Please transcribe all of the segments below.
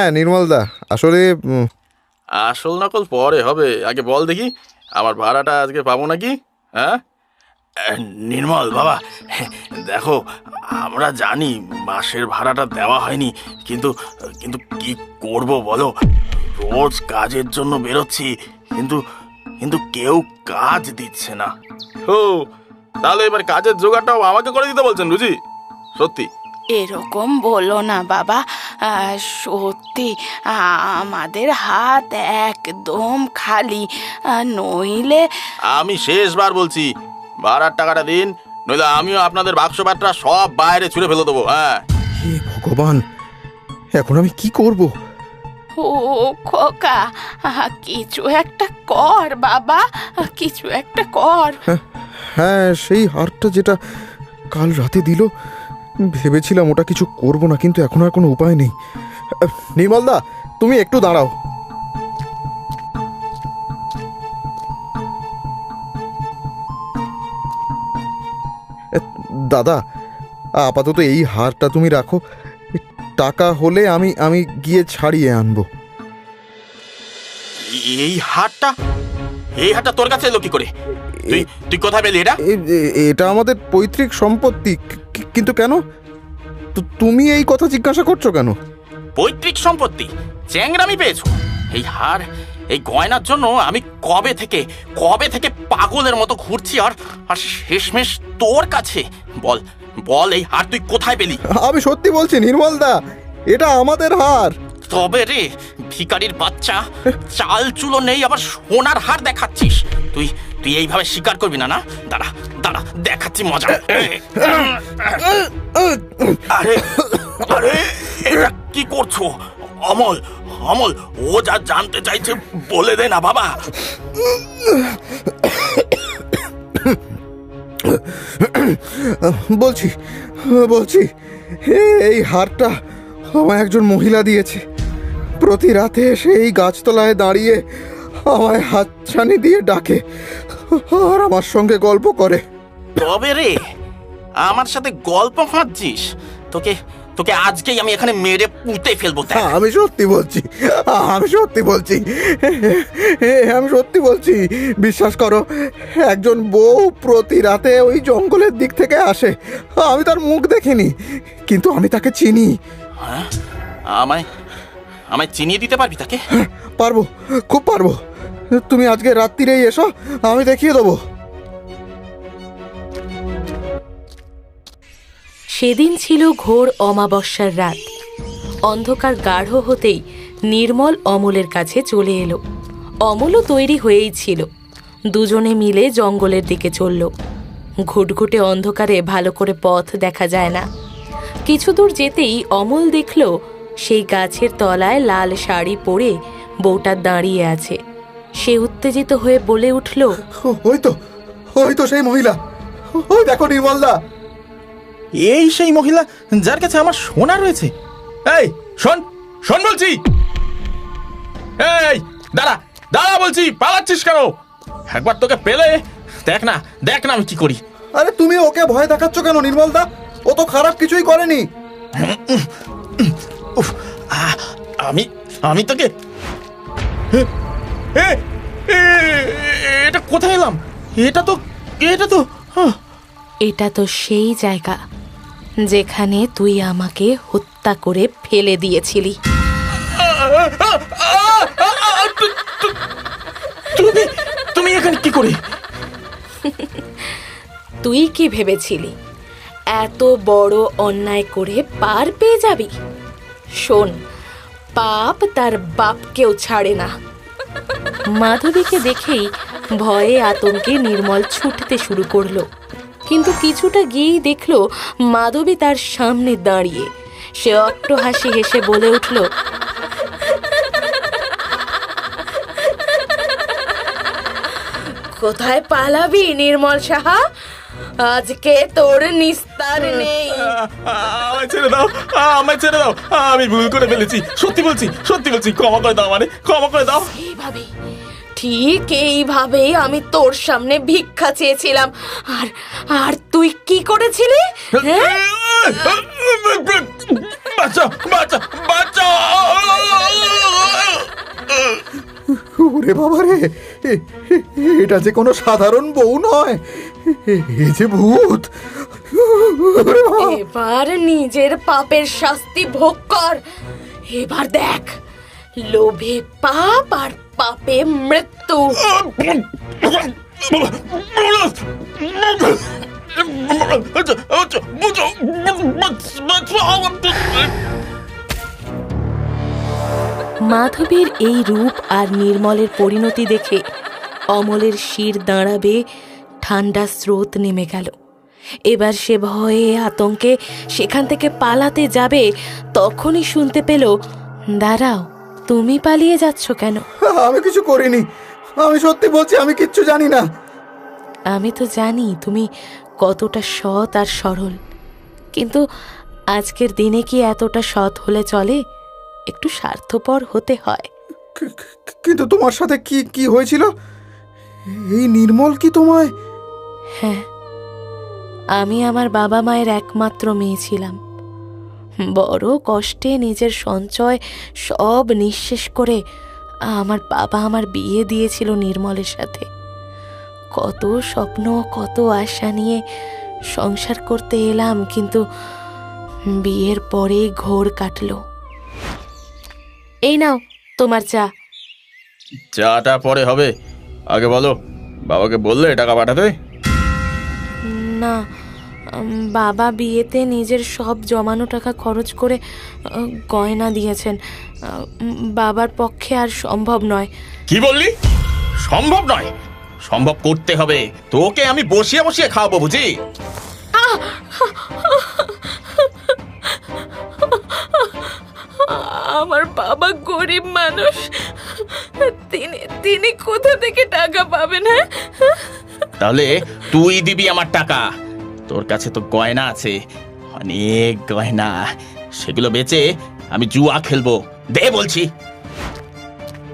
হ্যাঁ নির্মলদা, আসলে আসল নকল পরে হবে, আগে বল দেখি আমার ভাড়াটা আজকে পাবো নাকি? হ্যাঁ নির্মল বাবা, দেখো আমরা জানি মাসের ভাড়াটা দেওয়া হয়নি, কিন্তু কিন্তু কি করব বলো, রোজ কাজের জন্য বেরোচ্ছি, কিন্তু কিন্তু কেউ কাজ দিচ্ছে না। ও তাহলে এবার কাজের জোগাড়টাও আমাকে করে দিতে বলছেন বুঝি? সত্যি? এরকম বলো না বাবা, সত্যি আমাদের হাত একদম খালি, নইলে। আমি শেষবার বলছি, ভাড়ার টাকাটা দিন, নইলে আমিও আপনাদের বাক্স পাত্রা সব বাইরে ছুঁড়ে ফেলে দেবো। হ্যাঁ হে ভগবান, এখন আমি কি করব? ও খোকা, কিছু একটা কর বাবা, কিছু একটা কর। হ্যাঁ, সেই হারটা যেটা কাল রাতে দিল, ভেবেছিলাম ওটা কিছু করব না, কিন্তু এখন আর কোনো উপায় নেই। নির্মলদা, তুমি একটু দাঁড়াও। দাদা, আপাতত এই হারটা তুমি রাখো, টাকা হলে আমি আমি গিয়ে ছাড়িয়ে আনবো। এই হাটটা, এই হাটটা তোর কাছে এলো কি করে? তুই তুই কোথায় পেলি এটা? এটা আমাদের পৈতৃক সম্পত্তি। কিন্তু কেন? তুমি এই কথা জিজ্ঞাসা করছো কেন? পৈতৃক সম্পত্তি চ্যাংরামি পেয়েছো? এই হার, এই গয়নার জন্য আমি কবে থেকে পাগলের মতো ঘুরছি, আর আর শেষমেশ তোর কাছে। বল বল, এই হার তুই কোথায় পেলি? আমি সত্যি বলছি নির্মলদা, এটা আমাদের হার। তবে রে ভিখারির বাচ্চা, চাল চুলো নেই আবার সোনার হার দেখাচ্ছিস? তুই তুই এইভাবে স্বীকার করবি না? না দাঁড়া দাঁড়া, দেখাচ্ছি মজা। আরে আরে, এটা কি করছো? অমল অমল, ও যা জানতে চাইছে বলে দে না বাবা। বলছি বলছি এই হারটা আমায় একজন মহিলা দিয়েছে। প্রতি রাতে এসে এই গাছতলায় দাঁড়িয়ে আমায় হাতছানি দিয়ে ডাকে আর আমার সঙ্গে গল্প করে। তবে রে আমার সাথে গল্প ফাঁদছিস? তোকে তোকে আজকেই আমি এখানে মেরে পুঁতে ফেলবো। আমি সত্যি বলছি, আমি সত্যি বলছি, আমি সত্যি বলছি। বিশ্বাস করো, একজন বউ প্রতি রাতে ওই জঙ্গলের দিক থেকে আসে। আমি তার মুখ দেখিনি, কিন্তু আমি তাকে চিনি। হ্যাঁ, আমায় আমায় চিনিয়ে দিতে পারবি তাকে? পারবো, খুব পারবো। তুমি আজকে রাত্রিরেই এসো, আমি দেখিয়ে দেবো। সেদিন ছিল ঘোর অমাবস্যার রাত। অন্ধকার গাঢ় হতেই নির্মল অমলের কাছে চলে এলো। অমলও তৈরি হয়েই ছিল। দুজনে মিলে জঙ্গলের দিকে চলল। ঘুটঘুটে অন্ধকারে ভালো করে পথ দেখা যায় না। কিছু দূর যেতেই অমল দেখল সেই গাছের তলায় লাল শাড়ি পরে বউটা দাঁড়িয়ে আছে। সে উত্তেজিত হয়ে বলে উঠল, ওই তো সেই মহিলা, ওই দেখো নির্মলদা। এই সেই মহিলা যার কাছে আমার সোনা রয়েছে? এই শোন শোন বলছি, এই দাঁড়া দাঁড়া বলছি, পালাচ্ছিস কেন? একবার তোকে পেলে দেখ না আমি কি করি। আরে তুমি ওকে ভয় দেখাচ্ছ কেন নির্মলদা? ও তো খারাপ কিছুই করেনি। আমি আমি তোকে, এটা কোথায় এলাম? এটা তো এটা তো সেই জায়গা যেখানে তুই আমাকে হত্যা করে ফেলে দিয়েছিলি। তুমি এখানে কি করে? তুই কি ভেবেছিলি এত বড় অন্যায় করে পার পেয়ে যাবি? শোন, পাপ তার বাপকেও ছাড়ে না। মাধবীকে দেখেই ভয়ে আতঙ্কে নির্মল ছুটতে শুরু করলো। কিন্তু কিছুটা গিয়েই দেখলো মাধবী তার সামনে দাঁড়িয়ে। সে অট্টহাসি হেসে বলে উঠল, কোথায় পালাবি নির্মল সাহা? আজকে তোর নিস্তার নেই। আমায় ছেড়ে দাও, আমি ভুল করে ফেলেছি। সত্যি বলছি ক্ষমা করে দাও, ক্ষমা করে দাও। এইভাবে ঠিক এইভাবেই আমি তোর সামনে ভিক্ষা চেয়েছিলাম। আর আর তুই কি করেছিলি? হ্যাঁ? বাঁচা বাঁচা বাঁচা! ওরে বাবা রে, এটা যে কোনো সাধারণ বউ নয়, এ যে ভূত। ওরে বাবা! এবার নিজের পাপের শাস্তি ভোগ কর। এবার দেখ, লোভে পাপ আর পাপে মৃত্যু। মাধবীর এই রূপ আর নির্মলের পরিণতি দেখে অমলের শির দাঁড়াবে, ঠান্ডা স্রোত নেমে গেল। এবার সে ভয়ে আতঙ্কে সেখান থেকে পালাতে যাবে, তখনই শুনতে পেল, দাঁড়াও, তুমি পালিয়ে যাচ্ছ কেন? আমি কিছু করিনি, আমি সত্যি বলছি, আমি কিচ্ছু জানি না। আমি তো জানি তুমি কতটা সৎ আর সরল, কিন্তু আজকের দিনে কি এতটা সৎ হলে চলে? একটু স্বার্থপর হতে হয়। কিন্তু তোমার সাথে কি কি হয়েছিল? এই নির্মল কি তোমায়? হ্যাঁ, আমি আমার বাবা মায়ের একমাত্র মেয়ে ছিলাম। বড় কষ্টে নিজের সঞ্চয় সব নিঃশেষ করে আমার বাবা আমার বিয়ে দিয়েছিল নির্মলের সাথে। কত স্বপ্ন, কত আশা নিয়ে সংসার করতে এলাম, কিন্তু বিয়ের পরে ঘোর কাটলো। এই নাও তোমার চা। চাটা পরে হবে, আগে বলো বাবাকে বললে টাকা পাঠাতে? না, বাবা বিয়েতে নিজের সব জমানো টাকা খরচ করে গয়না দিয়েছেন। বাবার পক্ষে আর সম্ভব নয়। কি বললি? সম্ভব নয়? সম্ভব করতে হবে। তোকে আমি বসিয়ে বসিয়ে খাওয়াবো, বুঝি? আমার বাবা গরিব মানুষ, তিনি কোথা থেকে টাকা পাবেন? হ্যাঁ, তাহলে তুই দিবি আমার টাকা। তোর কাছে তো গয়না আছে, অনেক গয়না, সেগুলো বেচে আমি জুয়া খেলবো। দে বলছি।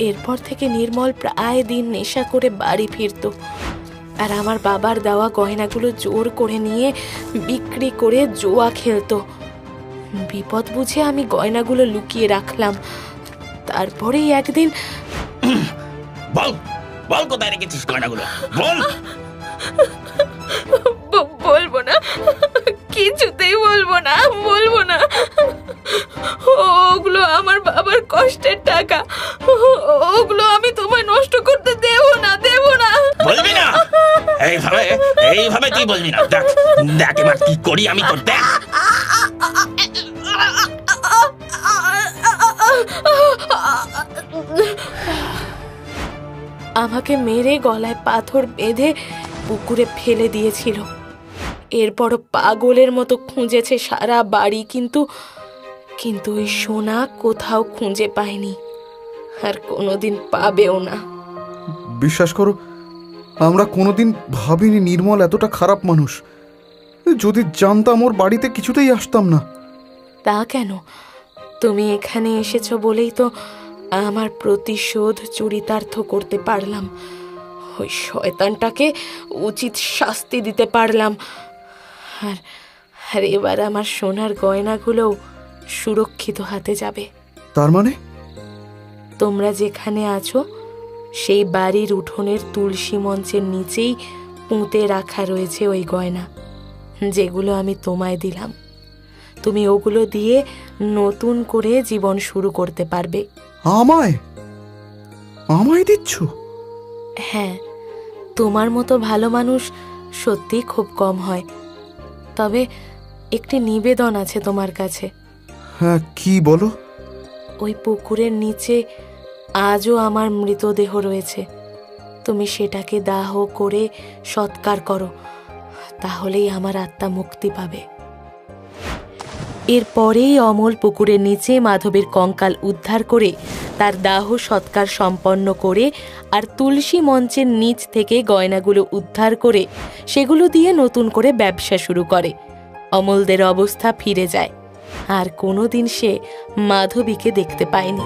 এরপর থেকে নির্মল প্রায় দিন নেশা করে বাড়ি ফিরতো, আর আমার বাবার দেওয়া গয়নাগুলো জোর করে নিয়ে বিক্রি করে জুয়া খেলতো। বিপদ বুঝে আমি গয়নাগুলো লুকিয়ে রাখলাম। তারপরেই একদিন, বল বল কোথায় রেখেছিস গয়নাগুলো, বল। বলবো না, কিছুতেই বলবো না, বলবো না। ওগুলো আমার বাবার কষ্টের টাকা, ওগুলো আমি তোমায় নষ্ট করতে দেব না, দেব না। বলবি না? এইভাবে এইভাবে তুই বলবি না। দেখ দেখ এবার কি করি আমি, তোর দেখ। আমাকে মেরে গলায় পাথর বেঁধে পুকুরে ফেলে দিয়েছিল। এরপরও পাগলের মতো খুঁজেছে সারা বাড়ি, কিন্তু ওই সোনা কোথাও খুঁজে পায়নি, আর কোনোদিন পাবেও না। বিশ্বাস করো, আমরা কোনোদিন ভাবিনি নির্মল এতটা খারাপ মানুষ। যদি জানতাম ওর বাড়িতে কিছুতেই আসতাম না। তা কেন? তুমি এখানে এসেছো বলেই তো আমার প্রতিশোধ চরিতার্থ করতে পারলাম। ওই শয়তানটাকে উচিত শাস্তি দিতে পারলাম। আর এবার আমার সোনার গয়নাগুলোও সুরক্ষিত হাতে যাবে। তার মানে? তোমরা যেখানে আছো সেই বাড়ির উঠোনের তুলসী মঞ্চের নিচেই পুঁতে রাখা রয়েছে ওই গয়না, যেগুলো আমি তোমায় দিলাম। তুমি ওগুলো দিয়ে নতুন করে জীবন শুরু করতে পারবে। আমায় আমায় দিচ্ছ? হ্যাঁ, তোমার মতো ভালো মানুষ সত্যি খুব কম হয়। তবে একটি নিবেদন আছে তোমার কাছে। হ্যাঁ, কি বলো? ওই পুকুরের নিচে আজও আমার মৃতদেহ রয়েছে। তুমি সেটাকে দাহ করে সৎকার করো, তাহলেই আমার আত্মা মুক্তি পাবে। এরপরেই অমল পুকুরের নিচে মাধবের কঙ্কাল উদ্ধার করে তার দাহ সৎকার সম্পন্ন করে আর তুলসী মঞ্চের নিচ থেকে গয়নাগুলো উদ্ধার করে সেগুলো দিয়ে নতুন করে ব্যবসা শুরু করে। অমলদের অবস্থা ফিরে যায়, আর কোনোদিন সে মাধবীকে দেখতে পায়নি।